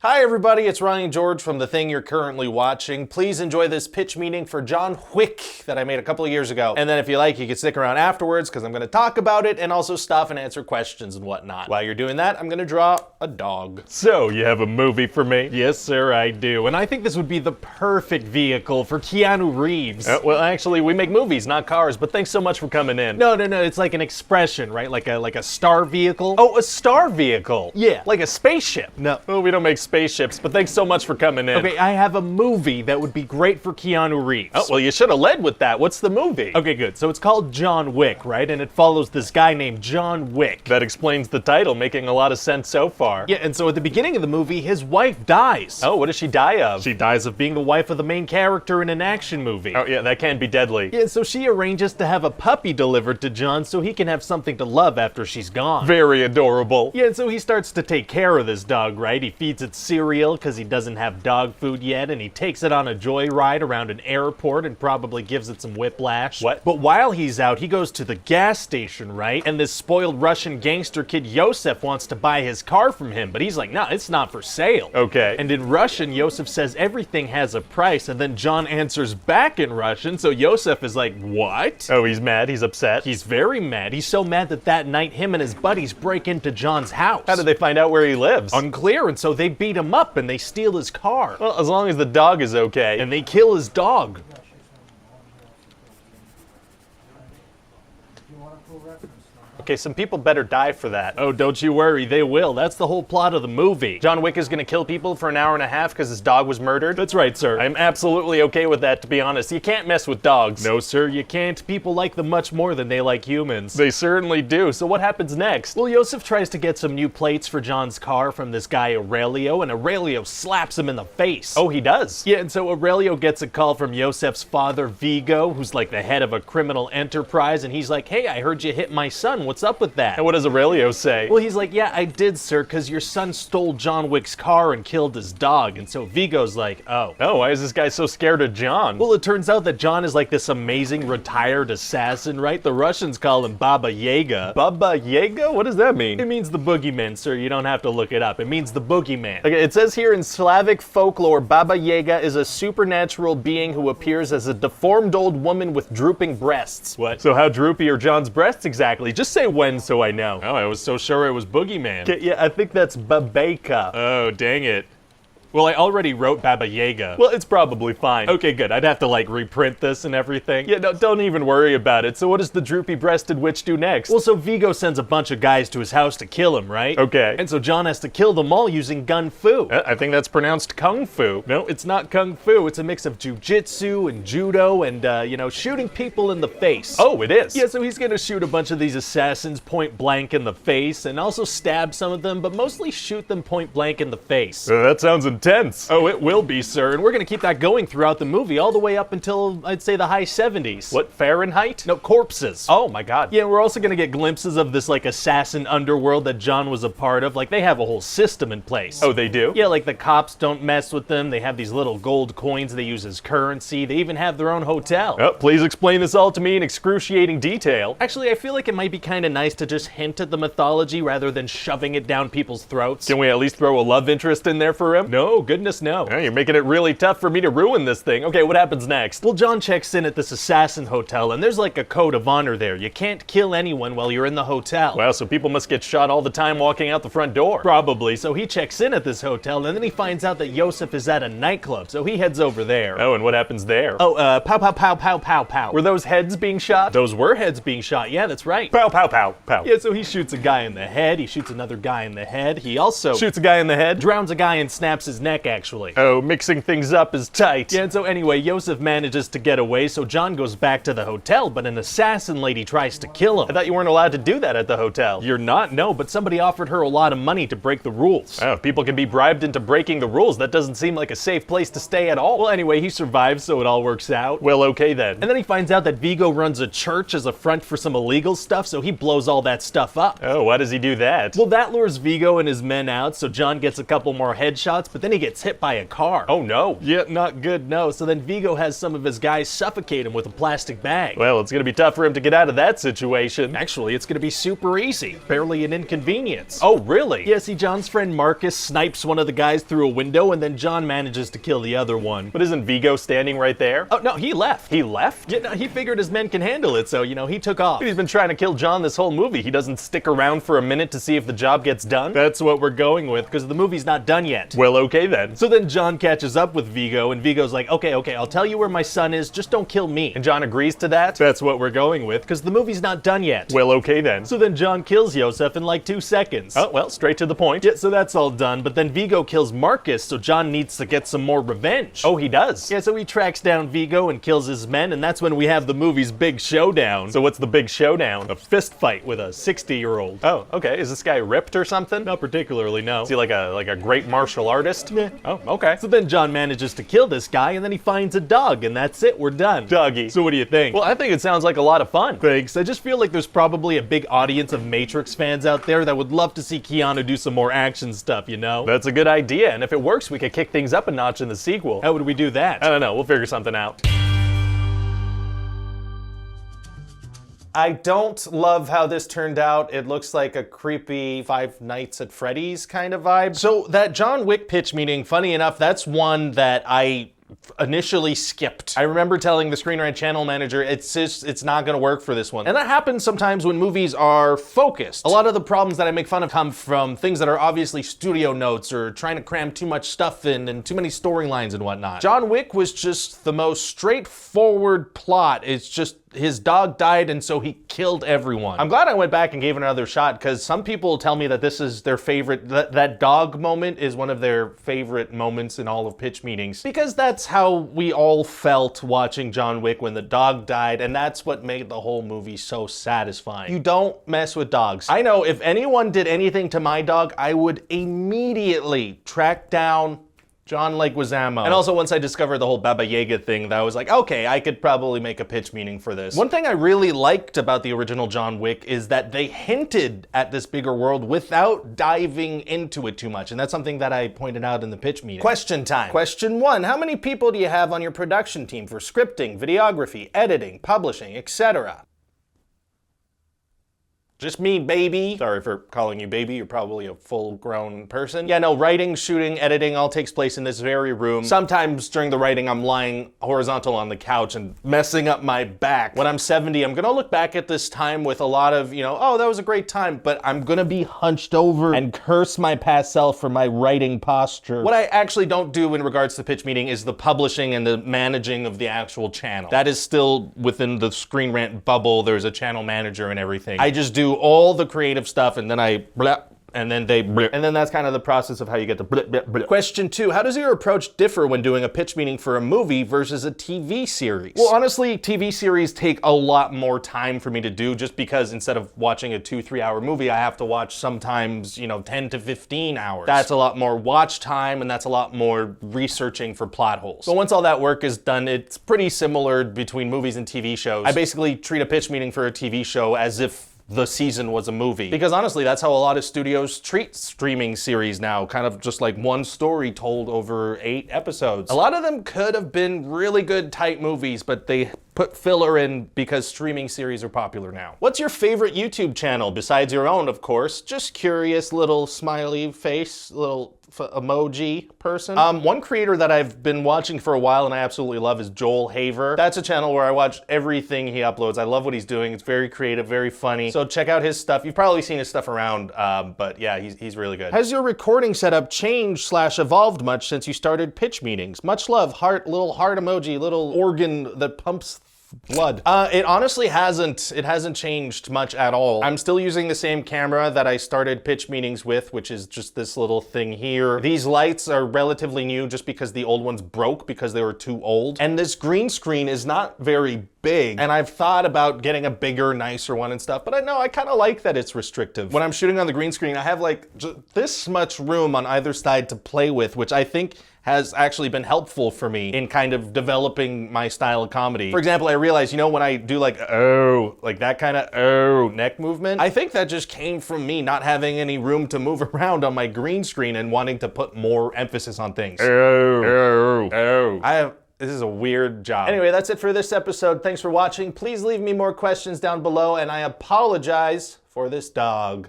Hi everybody, it's Ryan George from the thing you're currently watching. Please enjoy this pitch meeting for John Wick that I made a couple of years ago. And then if you like, you can stick around afterwards because I'm going to talk about it and also stuff and answer questions and whatnot. While you're doing that, I'm going to draw a dog. So, you have a movie for me? Yes, sir, I do. And I think this would be the perfect vehicle for Keanu Reeves. Well, actually, we make movies, not cars, but thanks so much for coming in. No, it's like an expression, right? Like a star vehicle. Oh, a star vehicle? Yeah. Like a spaceship? No. Well, we don't make spaceships, but thanks so much for coming in. Okay, I have a movie that would be great for Keanu Reeves. Oh, well, you should have led with that. What's the movie? Okay, good. So it's called John Wick, right? And it follows this guy named John Wick. That explains the title, making a lot of sense so far. Yeah, and so at the beginning of the movie, his wife dies. Oh, what does she die of? She dies of being the wife of the main character in an action movie. Oh, yeah, that can be deadly. Yeah, so she arranges to have a puppy delivered to John so he can have something to love after she's gone. Very adorable. Yeah, and so he starts to take care of this dog, right? He feeds it cereal because he doesn't have dog food yet, and he takes it on a joyride around an airport and probably gives it some whiplash. What? But while he's out, he goes to the gas station, right? And this spoiled Russian gangster kid Yosef wants to buy his car from him, but he's like, no, it's not for sale. Okay. And in Russian, Yosef says everything has a price, and then John answers back in Russian, so Yosef is like, what? Oh, he's mad? He's upset? He's very mad. He's so mad that night him and his buddies break into John's house. How did they find out where he lives? Unclear, and so they beat him up and they steal his car. Well, as long as the dog is okay. And they kill his dog. Okay, some people better die for that. Oh, don't you worry, they will. That's the whole plot of the movie. John Wick is gonna kill people for an hour and a half because his dog was murdered? That's right, sir. I'm absolutely okay with that, to be honest. You can't mess with dogs. No, sir, you can't. People like them much more than they like humans. They certainly do. So what happens next? Well, Yosef tries to get some new plates for John's car from this guy Aurelio, and Aurelio slaps him in the face. Oh, he does? Yeah, and so Aurelio gets a call from Yosef's father, Viggo, who's like the head of a criminal enterprise, and he's like, hey, I heard you hit my son. What's up with that? And what does Aurelio say? Well, he's like, yeah, I did, sir, because your son stole John Wick's car and killed his dog. And so Viggo's like, oh. Oh, why is this guy so scared of John? Well, it turns out that John is like this amazing retired assassin, right? The Russians call him Baba Yaga. Baba Yaga? What does that mean? It means the boogeyman, sir. You don't have to look it up. It means the boogeyman. Okay, it says here in Slavic folklore, Baba Yaga is a supernatural being who appears as a deformed old woman with drooping breasts. What? So how droopy are John's breasts exactly? Just say when so I know. Oh, I was so sure it was boogeyman. Okay, yeah, I think that's Babeka. Oh, dang it. Well, I already wrote Baba Yaga. Well, it's probably fine. Okay, good. I'd have to, like, reprint this and everything. Yeah, no, don't even worry about it. So what does the droopy-breasted witch do next? Well, so Viggo sends a bunch of guys to his house to kill him, right? Okay. And so John has to kill them all using gun fu. I think that's pronounced kung fu. No, it's not kung fu. It's a mix of jujitsu and judo and, shooting people in the face. Oh, it is? Yeah, so he's gonna shoot a bunch of these assassins point blank in the face and also stab some of them, but mostly shoot them point blank in the face. That sounds intense. Oh, it will be, sir, and we're gonna keep that going throughout the movie, all the way up until, I'd say, the high 70s. What, Fahrenheit? No, corpses. Oh my god. Yeah, we're also gonna get glimpses of this, like, assassin underworld that John was a part of. Like, they have a whole system in place. Oh, they do? Yeah, like, the cops don't mess with them. They have these little gold coins they use as currency. They even have their own hotel. Oh, please explain this all to me in excruciating detail. Actually, I feel like it might be kind of nice to just hint at the mythology rather than shoving it down people's throats. Can we at least throw a love interest in there for him? No, goodness no. Oh, you're making it really tough for me to ruin this thing. Okay, what happens next? Well, John checks in at this assassin hotel, and there's like a code of honor there. You can't kill anyone while you're in the hotel. Wow, so people must get shot all the time walking out the front door. Probably. So he checks in at this hotel, and then he finds out that Yosef is at a nightclub, so he heads over there. Oh, and what happens there? Oh, pow, pow, pow, pow, pow, pow. Were those heads being shot? Those were heads being shot, yeah, that's right. Pow, pow, pow, pow. Yeah, so he shoots a guy in the head, he shoots another guy in the head, he also Shoots a guy in the head? drowns a guy and snaps his neck, actually. Oh, mixing things up is tight. Yeah, and so anyway, Yosef manages to get away, so John goes back to the hotel, but an assassin lady tries to kill him. I thought you weren't allowed to do that at the hotel. You're not? No, but somebody offered her a lot of money to break the rules. Oh, people can be bribed into breaking the rules. That doesn't seem like a safe place to stay at all. Well, anyway, he survives, so it all works out. Well, okay then. And then he finds out that Viggo runs a church as a front for some illegal stuff, so he blows all that stuff up. Oh, why does he do that? Well, that lures Viggo and his men out, so John gets a couple more headshots, but then Then he gets hit by a car. Oh no. Yeah, not good, no. So then Viggo has some of his guys suffocate him with a plastic bag. Well, it's gonna be tough for him to get out of that situation. Actually, it's gonna be super easy. Barely an inconvenience. Oh, really? Yeah, see, John's friend Marcus snipes one of the guys through a window, and then John manages to kill the other one. But isn't Viggo standing right there? Oh, no, he left. He left? Yeah, no, he figured his men can handle it, so, he took off. He's been trying to kill John this whole movie. He doesn't stick around for a minute to see if the job gets done? That's what we're going with, because the movie's not done yet. Well, okay then. So then John catches up with Viggo, and Viggo's like, okay, I'll tell you where my son is, just don't kill me. And John agrees to that? That's what we're going with, because the movie's not done yet. Well, okay then. So then John kills Yosef in like 2 seconds. Oh, well, straight to the point. Yeah, so that's all done, but then Viggo kills Marcus, so John needs to get some more revenge. Oh, he does? Yeah, so he tracks down Viggo and kills his men, and that's when we have the movie's big showdown. So what's the big showdown? A fist fight with a 60-year-old. Oh, okay. Is this guy ripped or something? Not particularly, no. Is he like a great martial artist? Yeah. Oh, okay. So then John manages to kill this guy, and then he finds a dog, and that's it, we're done. Doggy. So what do you think? Well, I think it sounds like a lot of fun. Thanks. I just feel like there's probably a big audience of Matrix fans out there that would love to see Keanu do some more action stuff, That's a good idea, and if it works, we could kick things up a notch in the sequel. How would we do that? I don't know. We'll figure something out. I don't love how this turned out. It looks like a creepy Five Nights at Freddy's kind of vibe. So that John Wick pitch meeting, funny enough, that's one that I initially skipped. I remember telling the Screen Rant channel manager, it's not gonna work for this one. And that happens sometimes when movies are focused. A lot of the problems that I make fun of come from things that are obviously studio notes or trying to cram too much stuff in and too many storylines and whatnot. John Wick was just the most straightforward plot. It's just his dog died and so he killed everyone. I'm glad I went back and gave it another shot because some people tell me that this is their favorite, that dog moment is one of their favorite moments in all of pitch meetings because that's how we all felt watching John Wick when the dog died, and that's what made the whole movie so satisfying. You don't mess with dogs. I know if anyone did anything to my dog, I would immediately track down John Leguizamo. And also once I discovered the whole Baba Yaga thing, that I was like, okay, I could probably make a pitch meeting for this. One thing I really liked about the original John Wick is that they hinted at this bigger world without diving into it too much. And that's something that I pointed out in the pitch meeting. Question time. Question 1, how many people do you have on your production team for scripting, videography, editing, publishing, etc.? Just me, baby. Sorry for calling you baby, you're probably a full-grown person. Yeah, no, writing, shooting, editing all takes place in this very room. Sometimes during the writing, I'm lying horizontal on the couch and messing up my back. When I'm 70, I'm gonna look back at this time with a lot of, oh, that was a great time, but I'm gonna be hunched over and curse my past self for my writing posture. What I actually don't do in regards to pitch meeting is the publishing and the managing of the actual channel. That is still within the Screen Rant bubble. There's a channel manager and everything. I just do all the creative stuff and then I bleh, and then they bleh. And then that's kind of the process of how you get the bleh, bleh, bleh. Question 2, how does your approach differ when doing a pitch meeting for a movie versus a TV series? Well, honestly, TV series take a lot more time for me to do just because instead of watching a 2-3 hour movie, I have to watch sometimes, 10 to 15 hours. That's a lot more watch time and that's a lot more researching for plot holes. So once all that work is done, it's pretty similar between movies and TV shows. I basically treat a pitch meeting for a TV show as if the season was a movie. Because honestly, that's how a lot of studios treat streaming series now, kind of just like one story told over 8 episodes. A lot of them could have been really good, tight movies, but they put filler in because streaming series are popular now. What's your favorite YouTube channel, besides your own, of course? Just curious, little smiley face, little emoji person. One creator that I've been watching for a while and I absolutely love is Joel Haver. That's a channel where I watch everything he uploads. I love what he's doing. It's very creative, very funny. So check out his stuff. You've probably seen his stuff around, but yeah, he's really good. Has your recording setup changed/evolved much since you started pitch meetings? Much love, heart, little heart emoji, little organ that pumps blood. It honestly hasn't. It hasn't changed much at all. I'm still using the same camera that I started pitch meetings with, which is just this little thing here. These lights are relatively new just because the old ones broke because they were too old. And this green screen is not very big. And I've thought about getting a bigger, nicer one and stuff, but I know I kind of like that it's restrictive. When I'm shooting on the green screen, I have like this much room on either side to play with, which I think has actually been helpful for me in kind of developing my style of comedy. For example, I realized, you know, when I do like, oh, like that kind of, oh, neck movement, I think that just came from me not having any room to move around on my green screen and wanting to put more emphasis on things. This is a weird job. Anyway, that's it for this episode. Thanks for watching. Please leave me more questions down below, and I apologize for this dog.